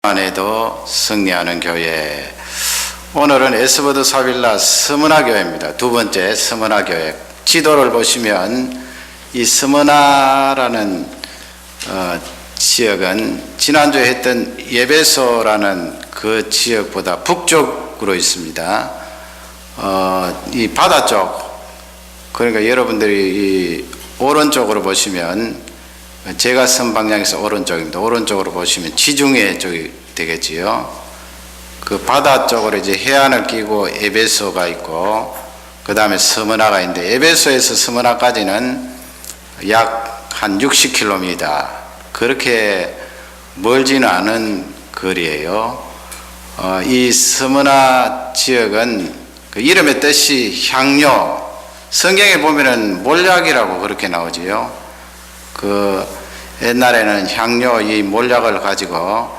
안에도 승리하는 교회. 오늘은 에스버드 사빌라 스무나 교회입니다. 두 번째 스무나 교회. 지도를 보시면 이 스무나라는 지역은 지난주에 했던 예배소라는 그 지역보다 북쪽으로 있습니다. 이 바다 쪽, 그러니까 여러분들이 이 오른쪽으로 보시면, 제가 선 방향에서 오른쪽입니다. 오른쪽으로 보시면 지중해 쪽이 되겠지요. 그 바다 쪽으로 이제 해안을 끼고 에베소가 있고, 그 다음에 스무나가 있는데, 에베소에서 스무나까지는 약 한 60km, 그렇게 멀지는 않은 거리예요. 이 스무나 지역은 그 이름의 뜻이 향료, 성경에 보면은 몰약이라고 그렇게 나오지요. 그 옛날에는 향료, 이 몰약을 가지고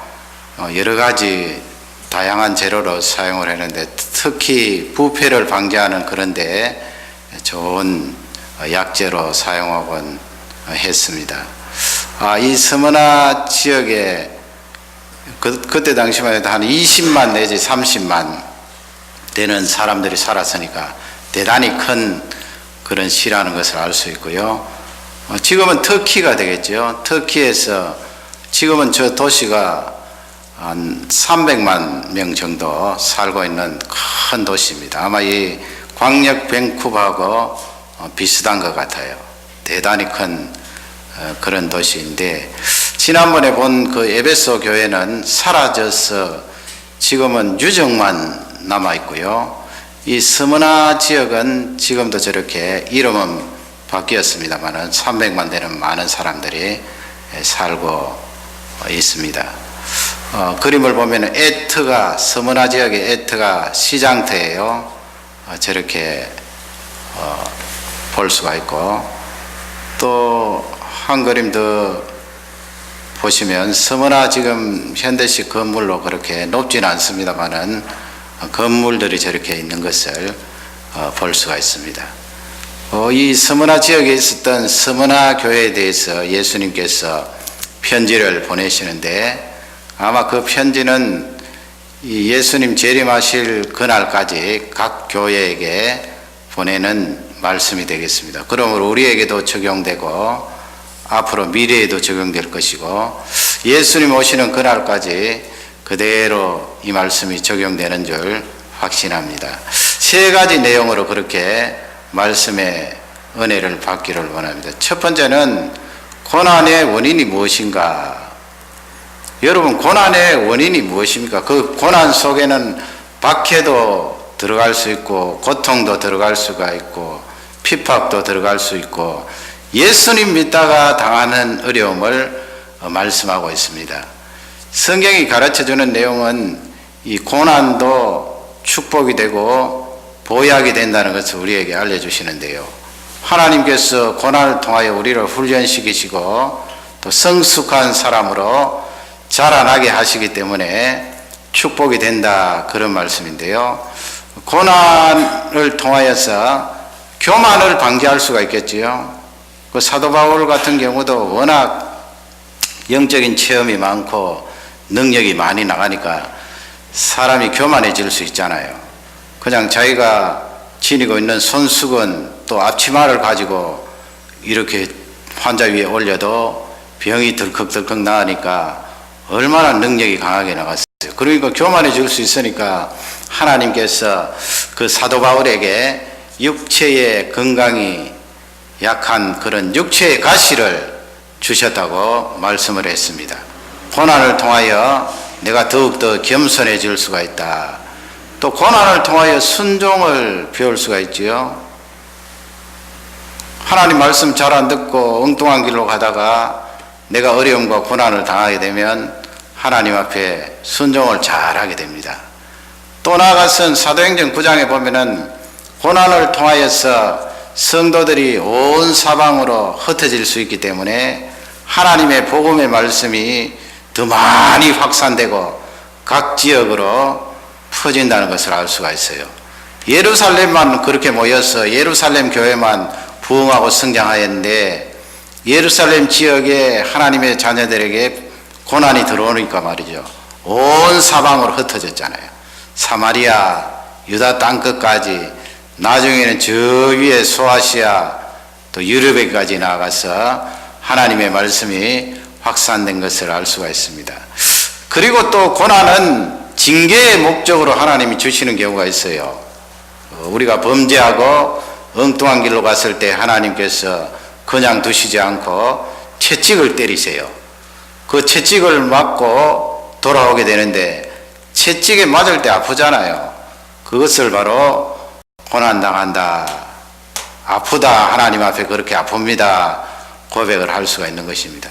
여러 가지 다양한 재료로 사용을 했는데, 특히 부패를 방지하는 그런 데 좋은 약재로 사용하곤 했습니다. 이 스무나 지역에 그때 당시만 해도 한 20만 내지 30만 되는 사람들이 살았으니까 대단히 큰 그런 시라는 것을 알 수 있고요. 지금은 터키가 되겠죠. 터키에서 지금은 저 도시가 한 300만 명 정도 살고 있는 큰 도시입니다. 아마 이 광역 밴쿠버하고 비슷한 것 같아요. 대단히 큰 그런 도시인데, 지난번에 본 그 에베소 교회는 사라져서 지금은 유적만 남아 있고요. 이 스무나 지역은 지금도 저렇게 이름은 바뀌었습니다만은 300만 되는 많은 사람들이 살고 있습니다. 그림을 보면 에트가, 스무나 지역의 에트가 시장터예요. 저렇게 볼 수가 있고, 또 한 그림 더 보시면, 스무나 지금 현대식 건물로 그렇게 높지는 않습니다만은 건물들이 저렇게 있는 것을 볼 수가 있습니다. 이 스무나 지역에 있었던 스무나 교회에 대해서 예수님께서 편지를 보내시는데, 아마 그 편지는 이 예수님 재림하실 그날까지 각 교회에게 보내는 말씀이 되겠습니다. 그러므로 우리에게도 적용되고 앞으로 미래에도 적용될 것이고, 예수님 오시는 그날까지 그대로 이 말씀이 적용되는 줄 확신합니다. 세 가지 내용으로 그렇게 말씀의 은혜를 받기를 원합니다. 첫 번째는 고난의 원인이 무엇인가? 여러분, 고난의 원인이 무엇입니까? 그 고난 속에는 박해도 들어갈 수 있고, 고통도 들어갈 수가 있고, 핍박도 들어갈 수 있고, 예수님 믿다가 당하는 어려움을 말씀하고 있습니다. 성경이 가르쳐주는 내용은 이 고난도 축복이 되고 보약이 된다는 것을 우리에게 알려주시는데요. 하나님께서 고난을 통하여 우리를 훈련시키시고 또 성숙한 사람으로 자라나게 하시기 때문에 축복이 된다, 그런 말씀인데요. 고난을 통하여서 교만을 방지할 수가 있겠지요. 그 사도 바울 같은 경우도 워낙 영적인 체험이 많고 능력이 많이 나가니까 사람이 교만해질 수 있잖아요. 그냥 자기가 지니고 있는 손수건 또 앞치마를 가지고 이렇게 환자 위에 올려도 병이 덜컥덜컥 나으니까 얼마나 능력이 강하게 나갔어요. 그러니까 교만해질 수 있으니까 하나님께서 그 사도 바울에게 육체의 건강이 약한 그런 육체의 가시를 주셨다고 말씀을 했습니다. 고난을 통하여 내가 더욱더 겸손해질 수가 있다. 또 고난을 통하여 순종을 배울 수가 있지요. 하나님 말씀 잘 안 듣고 엉뚱한 길로 가다가 내가 어려움과 고난을 당하게 되면 하나님 앞에 순종을 잘 하게 됩니다. 또 나아가서는 사도행전 9장에 보면은 고난을 통하여서 성도들이 온 사방으로 흩어질 수 있기 때문에 하나님의 복음의 말씀이 더 많이 확산되고 각 지역으로 퍼진다는 것을 알 수가 있어요. 예루살렘만 그렇게 모여서 예루살렘 교회만 부흥하고 성장하였는데, 예루살렘 지역에 하나님의 자녀들에게 고난이 들어오니까 말이죠, 온 사방으로 흩어졌잖아요. 사마리아, 유다 땅끝까지, 나중에는 저 위에 소아시아 또 유럽에까지 나가서 하나님의 말씀이 확산된 것을 알 수가 있습니다. 그리고 또 고난은 징계의 목적으로 하나님이 주시는 경우가 있어요. 우리가 범죄하고 엉뚱한 길로 갔을 때 하나님께서 그냥 두시지 않고 채찍을 때리세요. 그 채찍을 맞고 돌아오게 되는데 채찍에 맞을 때 아프잖아요. 그것을 바로 고난당한다, 아프다, 하나님 앞에 그렇게 아픕니다 고백을 할 수가 있는 것입니다.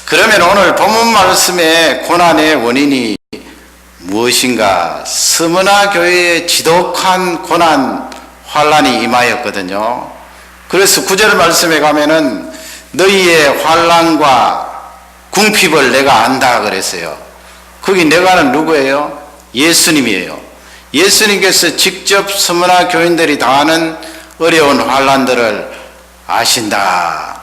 그러면 오늘 본문 말씀의 고난의 원인이 무엇인가? 스무나 교회에 지독한 고난, 환난이 임하였거든요. 그래서 9절 말씀에 가면은 너희의 환난과 궁핍을 내가 안다 그랬어요. 거기 내가는 누구예요? 예수님이에요. 예수님께서 직접 스무나 교인들이 당하는 어려운 환난들을 아신다.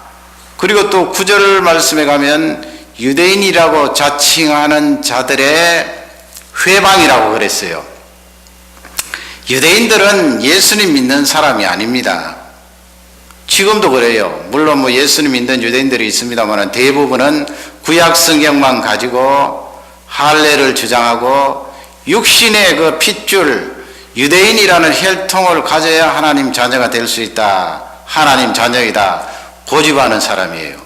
그리고 또 9절 말씀에 가면 유대인이라고 자칭하는 자들의 회방이라고 그랬어요. 유대인들은 예수님 믿는 사람이 아닙니다. 지금도 그래요. 물론 뭐 예수님 믿는 유대인들이 있습니다만 대부분은 구약 성경만 가지고 할례를 주장하고 육신의 그 핏줄, 유대인이라는 혈통을 가져야 하나님 자녀가 될 수 있다, 하나님 자녀이다 고집하는 사람이에요.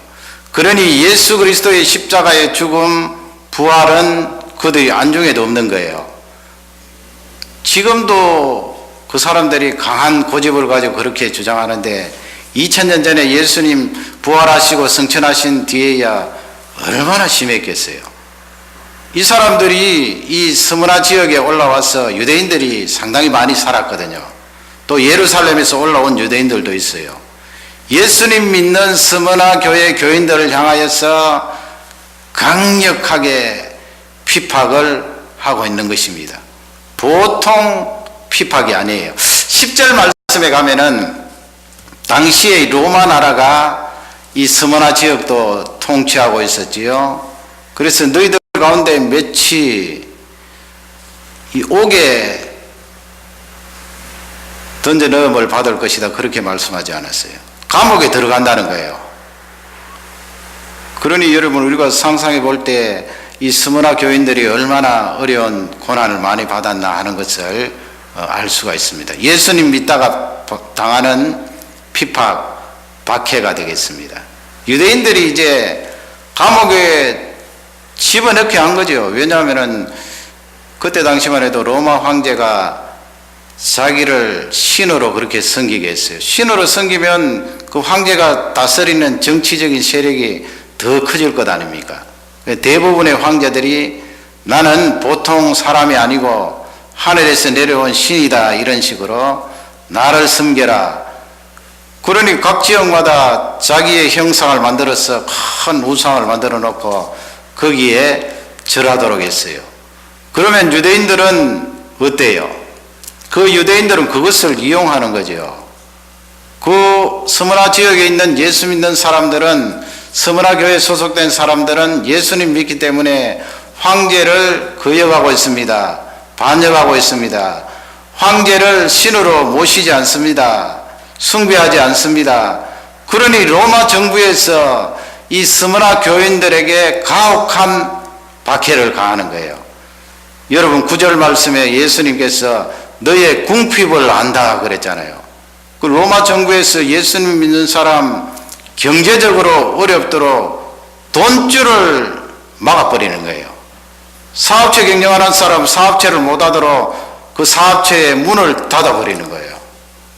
그러니 예수 그리스도의 십자가의 죽음, 부활은 그들이 안중에도 없는 거예요. 지금도 그 사람들이 강한 고집을 가지고 그렇게 주장하는데 2000년 전에 예수님 부활하시고 승천하신 뒤에야 얼마나 심했겠어요. 이 사람들이 이 스무나 지역에 올라와서 유대인들이 상당히 많이 살았거든요. 또 예루살렘에서 올라온 유대인들도 있어요. 예수님 믿는 스무나 교회 교인들을 향하여서 강력하게 핍박을 하고 있는 것입니다. 보통 핍박이 아니에요. 10절 말씀에 가면은 당시에 로마 나라가 이 스무나 지역도 통치하고 있었지요. 그래서 너희들 가운데 몇이 이 옥에 던져 넣음을 받을 것이다 그렇게 말씀하지 않았어요. 감옥에 들어간다는 거예요. 그러니 여러분 우리가 상상해 볼 때 이 스무나 교인들이 얼마나 어려운 고난을 많이 받았나 하는 것을 알 수가 있습니다. 예수님 믿다가 당하는 핍박, 박해가 되겠습니다. 유대인들이 이제 감옥에 집어넣게 한 거죠. 왜냐하면은 그때 당시만 해도 로마 황제가 자기를 신으로 그렇게 섬기게 했어요. 신으로 섬기면 그 황제가 다스리는 정치적인 세력이 더 커질 것 아닙니까? 대부분의 황제들이 나는 보통 사람이 아니고 하늘에서 내려온 신이다 이런 식으로 나를 섬겨라. 그러니 각 지역마다 자기의 형상을 만들어서 큰 우상을 만들어 놓고 거기에 절하도록 했어요. 그러면 유대인들은 어때요? 그 유대인들은 그것을 이용하는 거죠. 그 스무나 지역에 있는 예수 믿는 사람들은, 스무나 교회에 소속된 사람들은 예수님 믿기 때문에 황제를 거역하고 있습니다. 반역하고 있습니다. 황제를 신으로 모시지 않습니다. 숭배하지 않습니다. 그러니 로마 정부에서 이 스무나 교인들에게 가혹한 박해를 가하는 거예요. 여러분 9절 말씀에 예수님께서 너의 궁핍을 안다 그랬잖아요. 그 로마 정부에서 예수님 믿는 사람 경제적으로 어렵도록 돈줄을 막아버리는 거예요. 사업체 경영하는 사람 사업체를 못하도록 그 사업체의 문을 닫아버리는 거예요.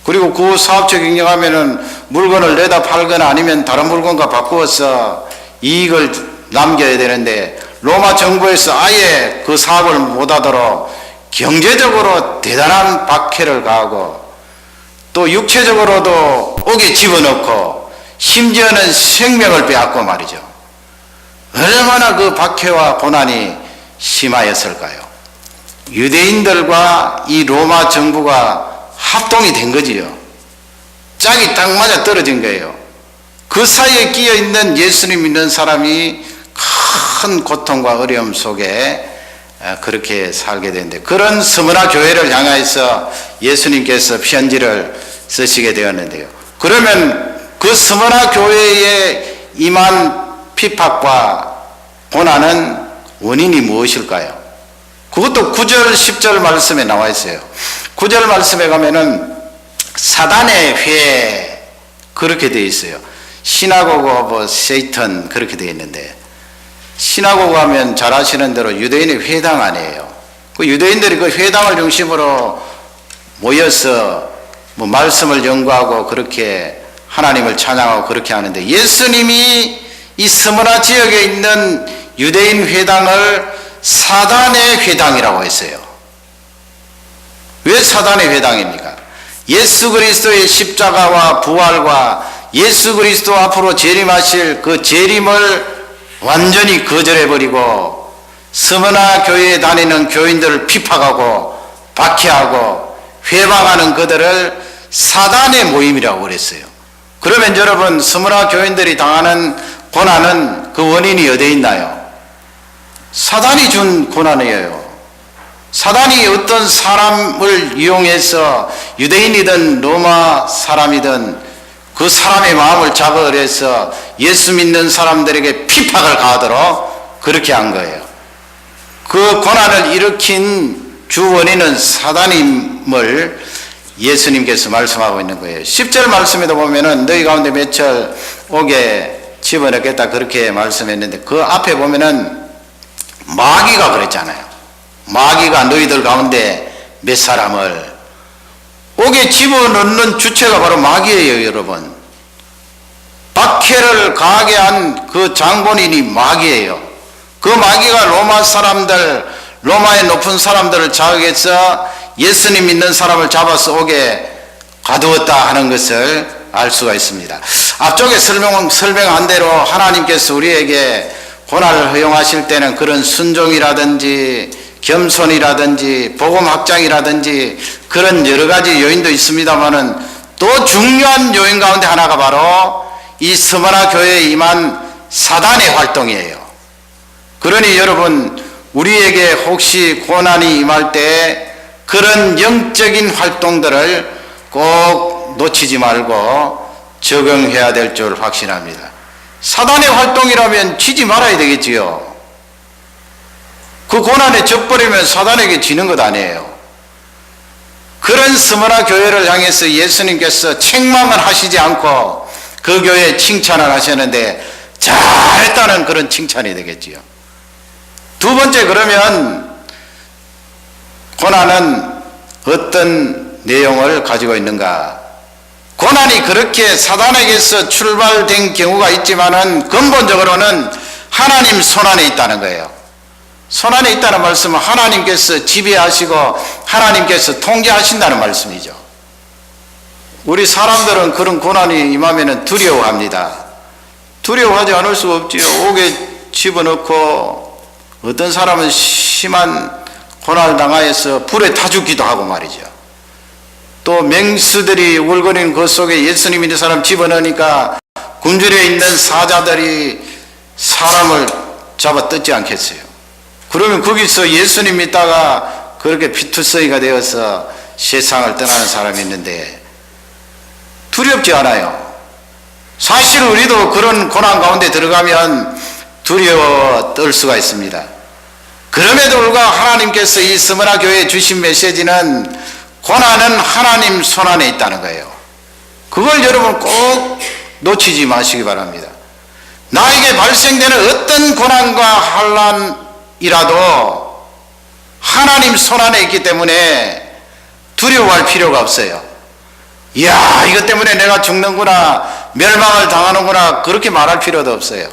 그리고 그 사업체 경영하면은 물건을 내다 팔거나 아니면 다른 물건과 바꾸어서 이익을 남겨야 되는데 로마 정부에서 아예 그 사업을 못하도록 경제적으로 대단한 박해를 가하고 또 육체적으로도 옥에 집어넣고 심지어는 생명을 빼앗고 말이죠. 얼마나 그 박해와 고난이 심하였을까요? 유대인들과 이 로마 정부가 합동이 된 거지요. 짝이 딱 맞아 떨어진 거예요. 그 사이에 끼어 있는 예수님 믿는 사람이 큰 고통과 어려움 속에 그렇게 살게 되는데, 그런 스무나 교회를 향해서 예수님께서 편지를 쓰시게 되었는데요. 그러면 그 스무나 교회에 임한 핍박과 고난은 원인이 무엇일까요? 그것도 9절 10절 말씀에 나와 있어요. 9절 말씀에 가면은 사단의 회, 그렇게 되어 있어요. 시나고그 오브 세이턴, 그렇게 되어 있는데, 시나고그 하면 잘 아시는 대로 유대인의 회당 아니에요. 그 유대인들이 그 회당을 중심으로 모여서 뭐 말씀을 연구하고 그렇게 하나님을 찬양하고 그렇게 하는데, 예수님이 이 스무나 지역에 있는 유대인 회당을 사단의 회당이라고 했어요. 왜 사단의 회당입니까? 예수 그리스도의 십자가와 부활과 예수 그리스도 앞으로 재림하실 그 재림을 완전히 거절해버리고 스무나 교회에 다니는 교인들을 핍박하고 박해하고 회방하는 그들을 사단의 모임이라고 그랬어요. 그러면 여러분, 스무나 교인들이 당하는 고난은 그 원인이 어디에 있나요? 사단이 준 고난이에요. 사단이 어떤 사람을 이용해서 유대인이든 로마 사람이든 그 사람의 마음을 잡아내서 예수 믿는 사람들에게 핍박을 가하도록 그렇게 한 거예요. 그 고난을 일으킨 주 원인은 사단임을 예수님께서 말씀하고 있는 거예요. 10절 말씀에도 보면은 너희 가운데 몇철 오게 집어넣겠다, 그렇게 말씀했는데, 그 앞에 보면은 마귀가 그랬잖아요. 마귀가 너희들 가운데 몇 사람을 옥에 집어넣는 주체가 바로 마귀예요, 여러분. 박해를 가하게 한 그 장본인이 마귀예요. 그 마귀가 로마 사람들, 로마의 높은 사람들을 자극해서 예수님 믿는 사람을 잡아서 옥에 가두었다 하는 것을 알 수가 있습니다. 앞쪽에 설명한 대로 하나님께서 우리에게 고난을 허용하실 때는 그런 순종이라든지 겸손이라든지 복음 확장이라든지 그런 여러 가지 요인도 있습니다만은, 또 중요한 요인 가운데 하나가 바로 이 스무나 교회에 임한 사단의 활동이에요. 그러니 여러분, 우리에게 혹시 고난이 임할 때 그런 영적인 활동들을 꼭 놓치지 말고 적용해야 될 줄 확신합니다. 사단의 활동이라면 치지 말아야 되겠지요. 그 고난에 져버리면 사단에게 지는 것 아니에요. 그런 스무나 교회를 향해서 예수님께서 책망을 하시지 않고 그 교회에 칭찬을 하셨는데, 잘했다는 그런 칭찬이 되겠지요. 두 번째, 그러면 고난은 어떤 내용을 가지고 있는가? 고난이 그렇게 사단에게서 출발된 경우가 있지만은 근본적으로는 하나님 손안에 있다는 거예요. 손안에 있다는 말씀은 하나님께서 지배하시고 하나님께서 통제하신다는 말씀이죠. 우리 사람들은 그런 고난이 임하면 두려워합니다. 두려워하지 않을 수가 없지요. 옥에 집어넣고 어떤 사람은 심한 고난을 당하여서 불에 타 죽기도 하고 말이죠. 또 맹수들이 울거리는 그 속에 예수님 있는 사람 집어넣으니까 굶주려 있는 사자들이 사람을 잡아 뜯지 않겠어요. 그러면 거기서 예수님 믿다가 그렇게 피투성이가 되어서 세상을 떠나는 사람이 있는데 두렵지 않아요. 사실 우리도 그런 고난 가운데 들어가면 두려워 떨 수가 있습니다. 그럼에도 불구하고 하나님께서 이 스무나 교회에 주신 메시지는 고난은 하나님 손안에 있다는 거예요. 그걸 여러분 꼭 놓치지 마시기 바랍니다. 나에게 발생되는 어떤 고난과 환난이라도 하나님 손안에 있기 때문에 두려워할 필요가 없어요. 이야, 이것 때문에 내가 죽는구나, 멸망을 당하는구나, 그렇게 말할 필요도 없어요.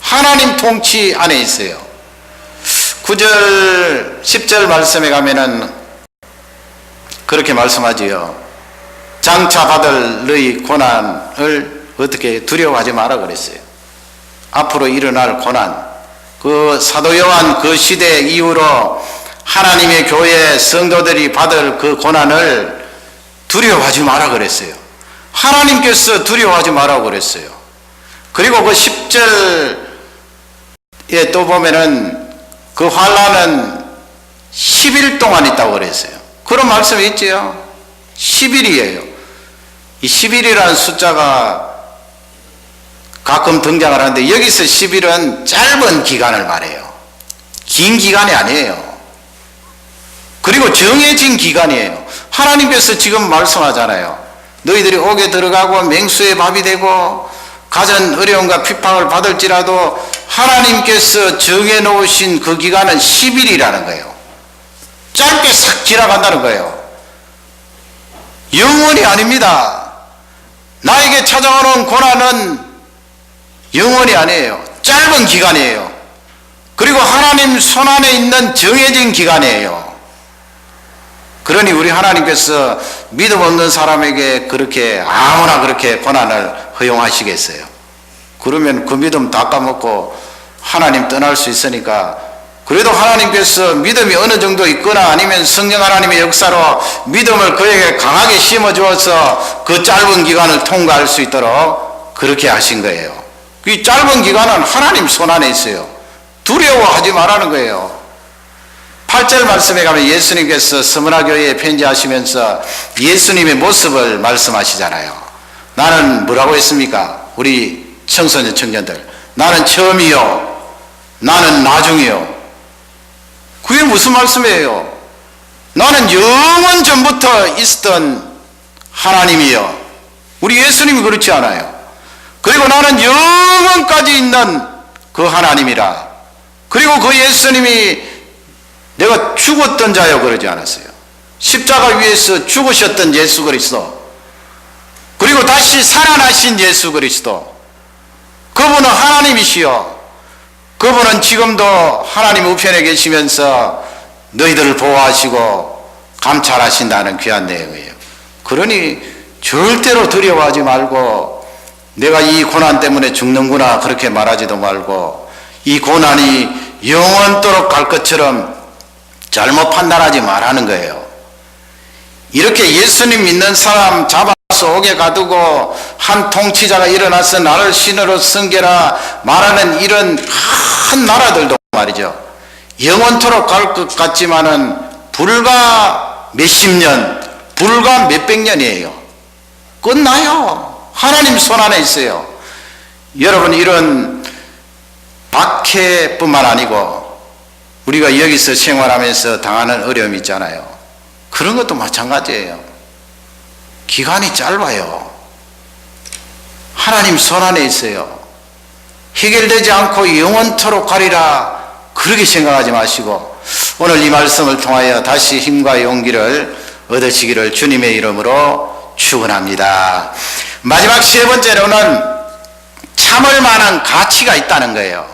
하나님 통치 안에 있어요. 9절 10절 말씀에 가면은 그렇게 말씀하지요. 장차 받을 너희 고난을 어떻게 두려워하지 마라 그랬어요. 앞으로 일어날 고난, 그 사도 요한 그 시대 이후로 하나님의 교회 성도들이 받을 그 고난을 두려워하지 마라 그랬어요. 하나님께서 두려워하지 마라고 그랬어요. 그리고 그 10절에 또 보면은 그 환난은 10일 동안 있다고 그랬어요. 그런 말씀이 있지요. 10일이에요. 이 10일이라는 숫자가 가끔 등장을 하는데 여기서 10일은 짧은 기간을 말해요. 긴 기간이 아니에요. 그리고 정해진 기간이에요. 하나님께서 지금 말씀하잖아요. 너희들이 옥에 들어가고 맹수의 밥이 되고 가진 어려움과 핍박을 받을지라도 하나님께서 정해놓으신 그 기간은 10일이라는 거예요. 짧게 싹 지나간다는 거예요. 영원히 아닙니다. 나에게 찾아오는 고난은 영원히 아니에요. 짧은 기간이에요. 그리고 하나님 손안에 있는 정해진 기간이에요. 그러니 우리 하나님께서 믿음 없는 사람에게 그렇게 아무나 그렇게 고난을 허용하시겠어요? 그러면 그 믿음 다 까먹고 하나님 떠날 수 있으니까, 그래도 하나님께서 믿음이 어느 정도 있거나 아니면 성령 하나님의 역사로 믿음을 그에게 강하게 심어주어서 그 짧은 기간을 통과할 수 있도록 그렇게 하신 거예요. 이 짧은 기간은 하나님 손안에 있어요. 두려워하지 말라는 거예요. 8절 말씀에 가면 예수님께서 스무나 교회에 편지하시면서 예수님의 모습을 말씀하시잖아요. 나는 뭐라고 했습니까? 우리 청소년 청년들, 나는 처음이요, 나는 나중이요. 그게 무슨 말씀이에요? 나는 영원 전부터 있었던 하나님이요. 우리 예수님이 그렇지 않아요. 그리고 나는 영원까지 있는 그 하나님이라. 그리고 그 예수님이 내가 죽었던 자요 그러지 않았어요. 십자가 위에서 죽으셨던 예수 그리스도, 그리고 다시 살아나신 예수 그리스도, 그분은 하나님이시요, 그분은 지금도 하나님 우편에 계시면서 너희들을 보호하시고 감찰하신다는 귀한 내용이에요. 그러니 절대로 두려워하지 말고 내가 이 고난 때문에 죽는구나 그렇게 말하지도 말고, 이 고난이 영원토록 갈 것처럼 잘못 판단하지 말라는 거예요. 이렇게 예수님 믿는 사람 잡아서 옥에 가두고 한 통치자가 일어나서 나를 신으로 섬겨라 말하는 이런 큰 나라들도 말이죠, 영원토록 갈 것 같지만은 불과 몇십 년, 불과 몇백 년이에요. 끝나요. 하나님 손안에 있어요. 여러분, 이런 박해뿐만 아니고 우리가 여기서 생활하면서 당하는 어려움이 있잖아요. 그런 것도 마찬가지예요. 기간이 짧아요. 하나님 손안에 있어요. 해결되지 않고 영원토록 가리라 그렇게 생각하지 마시고 오늘 이 말씀을 통하여 다시 힘과 용기를 얻으시기를 주님의 이름으로 축원합니다. 마지막 세 번째로는 참을 만한 가치가 있다는 거예요.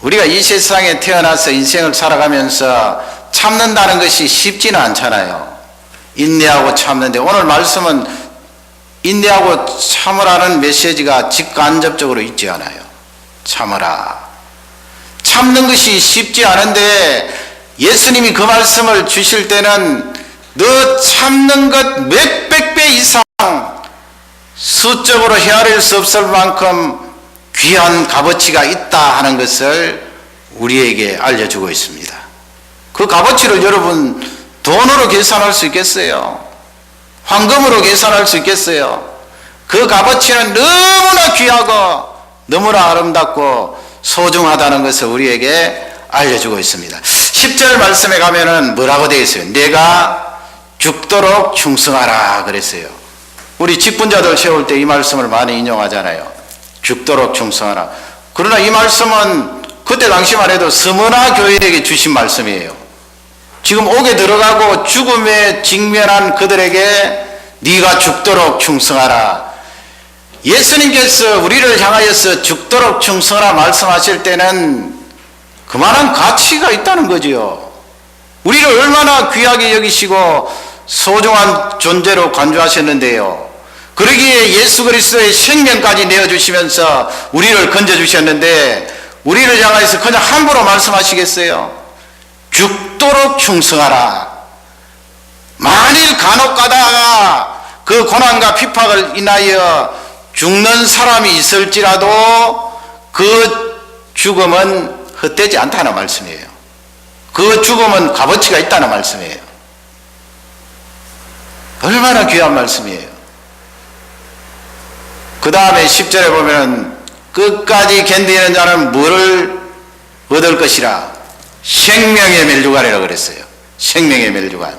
우리가 이 세상에 태어나서 인생을 살아가면서 참는다는 것이 쉽지는 않잖아요. 인내하고 참는데, 오늘 말씀은 인내하고 참으라는 메시지가 직간접적으로 있지 않아요. 참으라. 참는 것이 쉽지 않은데 예수님이 그 말씀을 주실 때는 너 참는 것 몇백 배 이상 수적으로 헤아릴 수 없을 만큼 귀한 값어치가 있다 하는 것을 우리에게 알려주고 있습니다. 그 값어치를 여러분 돈으로 계산할 수 있겠어요? 황금으로 계산할 수 있겠어요? 그 값어치는 너무나 귀하고 너무나 아름답고 소중하다는 것을 우리에게 알려주고 있습니다. 10절 말씀에 가면은 뭐라고 되어 있어요? 내가 죽도록 충성하라 그랬어요. 우리 직분자들 세울 때 이 말씀을 많이 인용하잖아요. 죽도록 충성하라. 그러나 이 말씀은 그때 당시만 해도 스무나 교회에게 주신 말씀이에요. 지금 옥에 들어가고 죽음에 직면한 그들에게 네가 죽도록 충성하라. 예수님께서 우리를 향하여서 죽도록 충성하라 말씀하실 때는 그만한 가치가 있다는 거지요. 우리를 얼마나 귀하게 여기시고 소중한 존재로 간주하셨는데요. 그러기에 예수 그리스도의 생명까지 내어주시면서 우리를 건져주셨는데 우리를 향해서 그냥 함부로 말씀하시겠어요? 죽도록 충성하라. 만일 간혹 가다가 그 고난과 핍박을 인하여 죽는 사람이 있을지라도 그 죽음은 헛되지 않다는 말씀이에요. 그 죽음은 값어치가 있다는 말씀이에요. 얼마나 귀한 말씀이에요. 그 다음에 10절에 보면 끝까지 견디는 자는 뭐를 얻을 것이라? 생명의 멸류관이라고 그랬어요. 생명의 멸류관.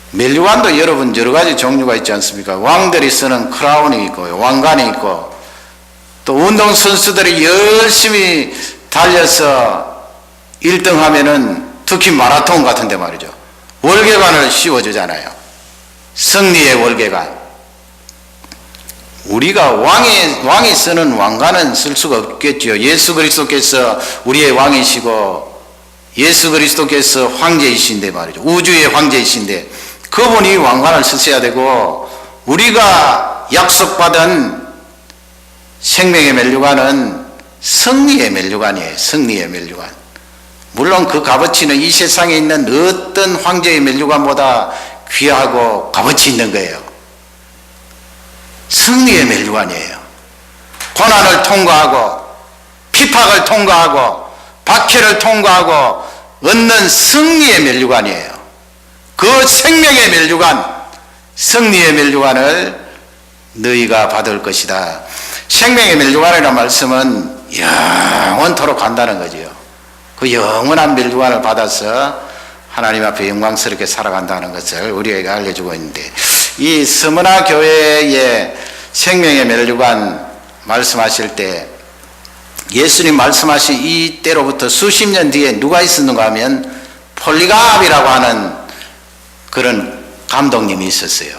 멸류관도 여러분 여러 가지 종류가 있지 않습니까? 왕들이 쓰는 크라운이 있고 왕관이 있고 또 운동선수들이 열심히 달려서 1등 하면은 특히 마라톤 같은 데 말이죠. 월계관을 씌워주잖아요. 승리의 월계관. 우리가 왕이 쓰는 왕관은 쓸 수가 없겠죠. 예수 그리스도께서 우리의 왕이시고 예수 그리스도께서 황제이신데 말이죠. 우주의 황제이신데 그분이 왕관을 쓰셔야 되고 우리가 약속받은 생명의 멸류관은 승리의 멸류관이에요. 승리의 멸류관. 물론 그 값어치는 이 세상에 있는 어떤 황제의 멸류관보다 귀하고 값어치 있는 거예요. 승리의 멸류관이에요. 고난을 통과하고 핍박을 통과하고 박해를 통과하고 얻는 승리의 멸류관이에요. 그 생명의 멸류관, 승리의 멸류관을 너희가 받을 것이다. 생명의 멸류관이라는 말씀은 영원토록 간다는 거지요. 그 영원한 멸류관을 받아서 하나님 앞에 영광스럽게 살아간다는 것을 우리에게 알려주고 있는데 이 스무나 교회의 생명의 멸류관 말씀하실 때 예수님 말씀하신 이 때로부터 수십 년 뒤에 누가 있었는가 하면 폴리갑이라고 하는 그런 감독님이 있었어요.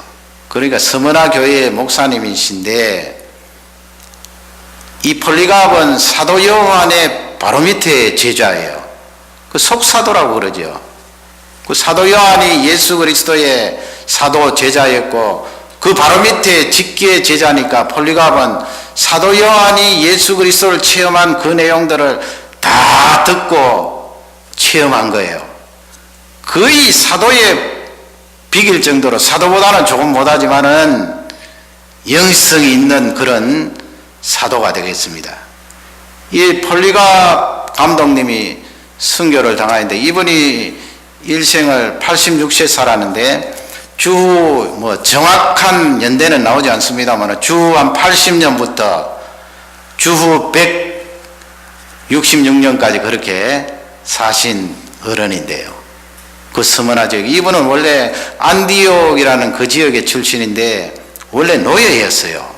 그러니까 스무나 교회의 목사님이신데 이 폴리갑은 사도 요한의 바로 밑에 제자예요. 그 속사도라고 그러죠. 그 사도 요한이 예수 그리스도의 사도 제자였고 그 바로 밑에 직계 제자니까 폴리갑은 사도 요한이 예수 그리스도를 체험한 그 내용들을 다 듣고 체험한 거예요. 거의 사도에 비길 정도로 사도보다는 조금 못하지만은 영성이 있는 그런 사도가 되겠습니다. 이 폴리갑 감독님이 순교를 당하는데 이분이 일생을 86세 살았는데 정확한 연대는 나오지 않습니다만 주 한 80년부터 주후 166년까지 그렇게 사신 어른인데요. 그 스무나 지역, 이분은 원래 안디옥이라는 그 지역의 출신인데 원래 노예였어요.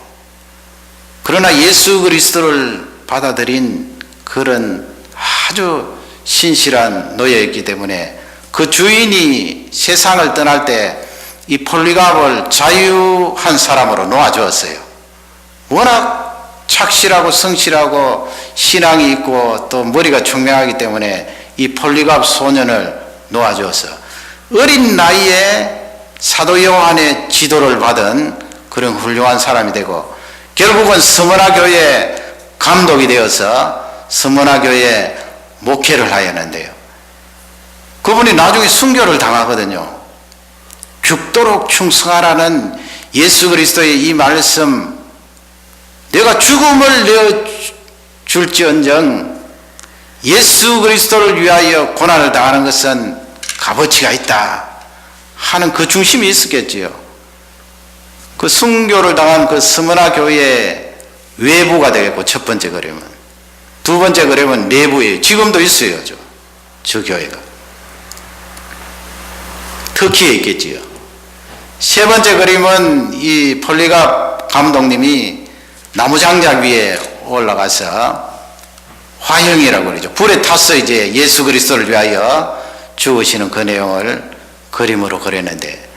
그러나 예수 그리스도를 받아들인 그런 아주 신실한 노예였기 때문에 그 주인이 세상을 떠날 때 이 폴리갑을 자유한 사람으로 놓아주었어요. 워낙 착실하고 성실하고 신앙이 있고 또 머리가 총명하기 때문에 이 폴리갑 소년을 놓아주어서 어린 나이에 사도 요한의 지도를 받은 그런 훌륭한 사람이 되고 결국은 스무나 교회 감독이 되어서 스무나 교회 목회를 하였는데요. 그분이 나중에 순교를 당하거든요. 죽도록 충성하라는 예수 그리스도의 이 말씀, 내가 죽음을 내어줄지언정 예수 그리스도를 위하여 고난을 당하는 것은 값어치가 있다 하는 그 중심이 있었겠지요. 그 순교를 당한 그 스무나 교회의 외부가 되겠고 첫 번째 그림은, 두 번째 그림은 내부에 지금도 있어요. 저 교회가 터키에 있겠지요. 세 번째 그림은 이 폴리갑 감독님이 나무장작 위에 올라가서 화형이라고 그러죠. 불에 타서 이제 예수 그리스도를 위하여 죽으시는 그 내용을 그림으로 그렸는데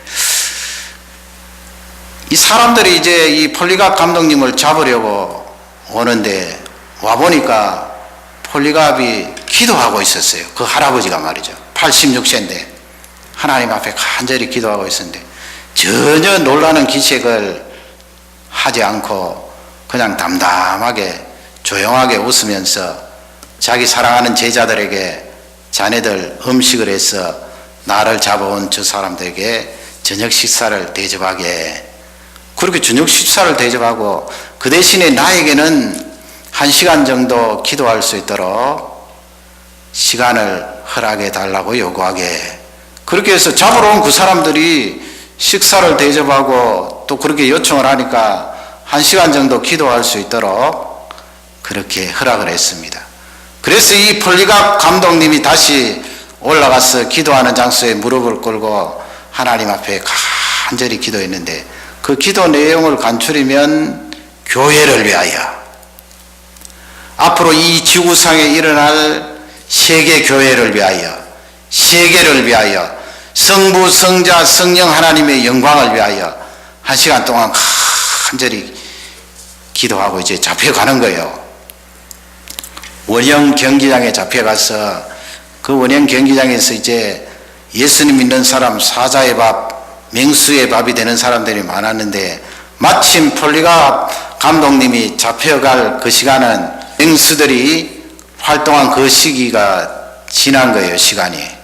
이 사람들이 이제 이 폴리갑 감독님을 잡으려고 오는데 와보니까 폴리갑이 기도하고 있었어요. 그 할아버지가 말이죠. 86세인데 하나님 앞에 간절히 기도하고 있었는데 전혀 놀라는 기색을 하지 않고 그냥 담담하게 조용하게 웃으면서 자기 사랑하는 제자들에게 자네들 음식을 해서 나를 잡아온 저 사람들에게 저녁 식사를 대접하게, 그렇게 저녁 식사를 대접하고 그 대신에 나에게는 1시간 정도 기도할 수 있도록 시간을 허락해 달라고 요구하게. 그렇게 해서 잡으러 온 그 사람들이 식사를 대접하고 또 그렇게 요청을 하니까 1시간 정도 기도할 수 있도록 그렇게 허락을 했습니다. 그래서 이 폴리갑 감독님이 다시 올라가서 기도하는 장소에 무릎을 꿇고 하나님 앞에 간절히 기도했는데, 그 기도 내용을 간추리면 교회를 위하여, 앞으로 이 지구상에 일어날 세계 교회를 위하여, 세계를 위하여, 성부, 성자, 성령 하나님의 영광을 위하여 1시간 동안 간절히 기도하고 이제 잡혀가는 거예요. 원형 경기장에 잡혀가서 그 원형 경기장에서 이제 예수님 믿는 사람, 사자의 밥, 맹수의 밥이 되는 사람들이 많았는데, 마침 폴리갑 감독님이 잡혀갈 그 시간은 맹수들이 활동한 그 시기가 지난 거예요, 시간이.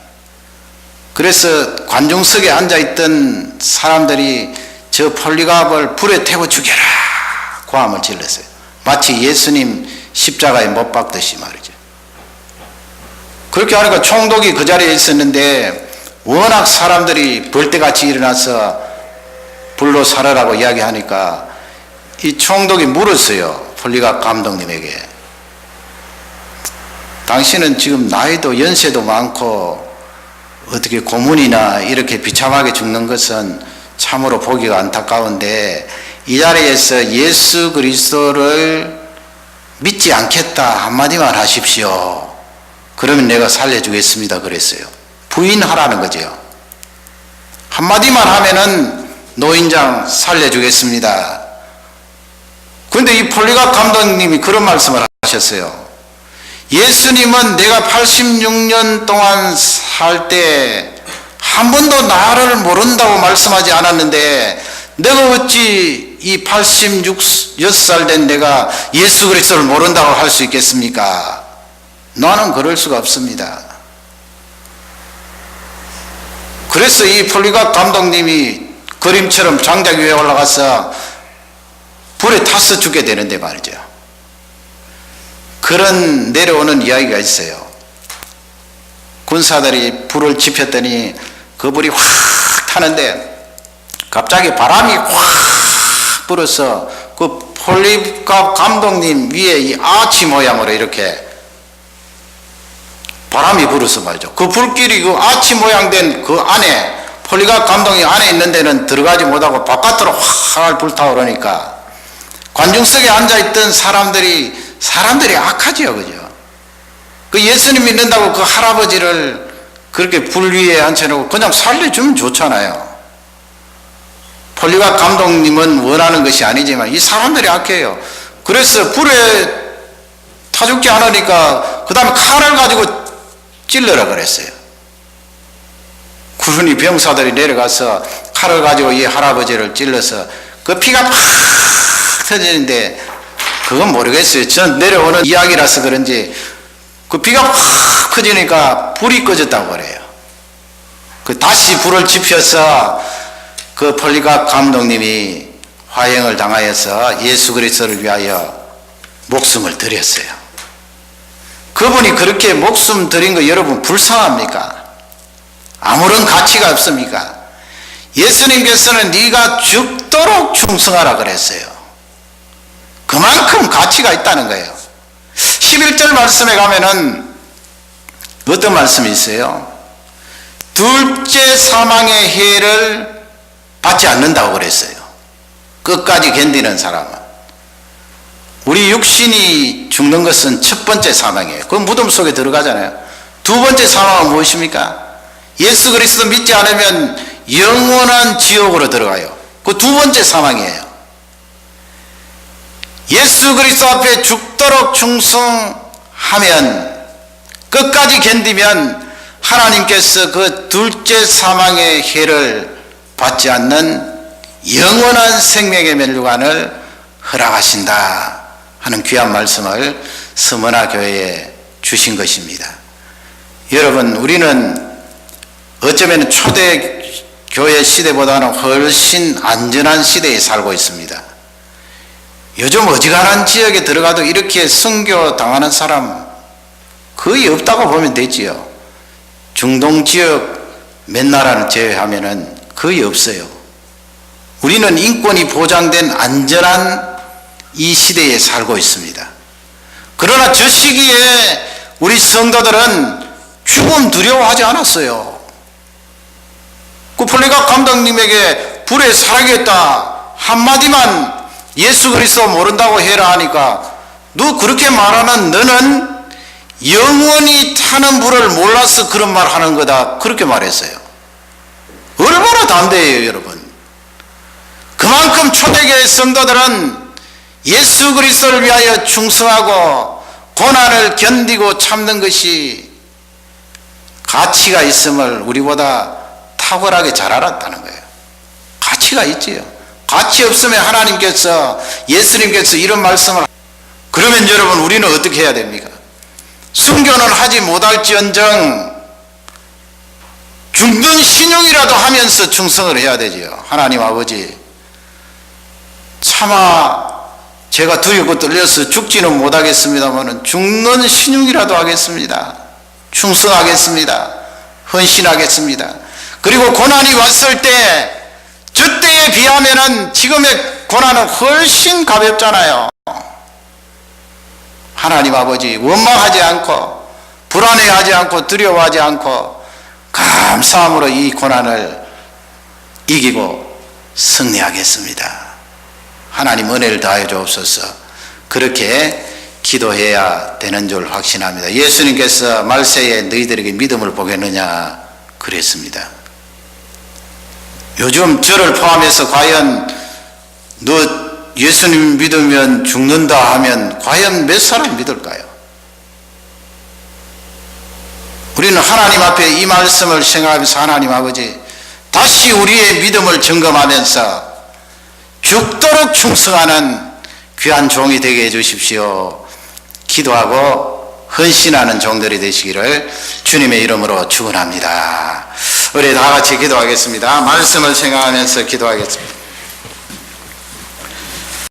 그래서 관중석에 앉아있던 사람들이 저 폴리갑을 불에 태워 죽여라 고함을 질렀어요. 마치 예수님 십자가에 못 박듯이 말이죠. 그렇게 하니까 총독이 그 자리에 있었는데 워낙 사람들이 벌떼같이 일어나서 불로 살아라고 이야기하니까 이 총독이 물었어요, 폴리갑 감독님에게. 당신은 지금 나이도 연세도 많고 어떻게 고문이나 이렇게 비참하게 죽는 것은 참으로 보기가 안타까운데, 이 자리에서 예수 그리스도를 믿지 않겠다 한마디만 하십시오. 그러면 내가 살려주겠습니다 그랬어요. 부인하라는 거죠. 한마디만 하면은 노인장 살려주겠습니다. 그런데 이 폴리갑 감독님이 그런 말씀을 하셨어요. 예수님은 내가 86년 동안 살 때 한 번도 나를 모른다고 말씀하지 않았는데, 내가 어찌 이 86살 된 내가 예수 그리스도를 모른다고 할 수 있겠습니까? 나는 그럴 수가 없습니다. 그래서 이 폴리갑 감독님이 그림처럼 장작 위에 올라가서 불에 타서 죽게 되는데 말이죠. 그런 내려오는 이야기가 있어요. 군사들이 불을 지폈더니 그 불이 확 타는데 갑자기 바람이 확 불어서 그 폴리갑 감독님 위에 이 아치 모양으로 이렇게 바람이 불어서 말이죠. 그 불길이 그 아치 모양 된 그 안에, 폴리갑 감독이 안에 있는 데는 들어가지 못하고 바깥으로 확 불타오르니까 관중석에 앉아있던 사람들이 악하지요, 그죠? 그 예수님 믿는다고 그 할아버지를 그렇게 불 위에 앉혀놓고 그냥 살려주면 좋잖아요. 폴리갑 감독님은 원하는 것이 아니지만 이 사람들이 악해요. 그래서 불에 타 죽지 않으니까 그 다음에 칼을 가지고 찔러라 그랬어요. 구순이 병사들이 내려가서 칼을 가지고 이 할아버지를 찔러서 그 피가 팍 터지는데, 그건 모르겠어요. 전 내려오는 이야기라서 그런지 그 피가 팍 터지니까 불이 꺼졌다고 그래요. 그 다시 불을 지펴서 그 폴리갑 감독님이 화형을 당하여서 예수 그리스도를 위하여 목숨을 드렸어요. 그분이 그렇게 목숨 드린 거 여러분 불쌍합니까? 아무런 가치가 없습니까? 예수님께서는 네가 죽도록 충성하라 그랬어요. 그만큼 가치가 있다는 거예요. 11절 말씀에 가면은 어떤 말씀이 있어요? 둘째 사망의 해를 받지 않는다고 그랬어요. 끝까지 견디는 사람은. 우리 육신이 죽는 것은 첫 번째 사망이에요. 그 무덤 속에 들어가잖아요. 두 번째 사망은 무엇입니까? 예수 그리스도 믿지 않으면 영원한 지옥으로 들어가요. 그 두 번째 사망이에요. 예수 그리스도 앞에 죽도록 충성하면, 끝까지 견디면 하나님께서 그 둘째 사망의 해를 받지 않는 영원한 생명의 멸류관을 허락하신다 하는 귀한 말씀을 서머나 교회에 주신 것입니다. 여러분, 우리는 어쩌면 초대 교회 시대보다는 훨씬 안전한 시대에 살고 있습니다. 요즘 어지간한 지역에 들어가도 이렇게 선교 당하는 사람 거의 없다고 보면 되지요. 중동 지역 몇 나라를 제외하면은 거의 없어요. 우리는 인권이 보장된 안전한 이 시대에 살고 있습니다. 그러나 저 시기에 우리 성도들은 죽음 두려워하지 않았어요. 그 폴리각 감독님에게 불에 살아겠다 한마디만 예수 그리스도 모른다고 해라 하니까 너 그렇게 말하는 너는 영원히 타는 불을 몰라서 그런 말 하는 거다 그렇게 말했어요. 얼마나 담대해요 여러분. 그만큼 초대교회 성도들은 예수 그리스도를 위하여 충성하고 고난을 견디고 참는 것이 가치가 있음을 우리보다 탁월하게 잘 알았다는 거예요. 가치가 있지요. 가치 없으면 하나님께서 예수님께서 이런 말씀을 그러면 여러분 우리는 어떻게 해야 됩니까? 순교는 하지 못할지언정 죽는 신용이라도 하면서 충성을 해야 되지요. 하나님 아버지 차마 제가 두렵고 떨려서 죽지는 못하겠습니다만 죽는 신용이라도 하겠습니다. 충성하겠습니다. 헌신하겠습니다. 그리고 고난이 왔을 때 저 때에 비하면은 지금의 고난은 훨씬 가볍잖아요. 하나님 아버지 원망하지 않고 불안해하지 않고 두려워하지 않고 감사함으로 이 고난을 이기고 승리하겠습니다. 하나님 은혜를 다해 주옵소서. 그렇게 기도해야 되는 줄 확신합니다. 예수님께서 말세에 너희들에게 믿음을 보겠느냐 그랬습니다. 요즘 저를 포함해서 과연 너 예수님 믿으면 죽는다 하면 과연 몇 사람 믿을까요? 우리는 하나님 앞에 이 말씀을 생각하면서 하나님 아버지 다시 우리의 믿음을 점검하면서 죽도록 충성하는 귀한 종이 되게 해주십시오. 기도하고 헌신하는 종들이 되시기를 주님의 이름으로 축원합니다. 우리 다 같이 기도하겠습니다. 말씀을 생각하면서 기도하겠습니다.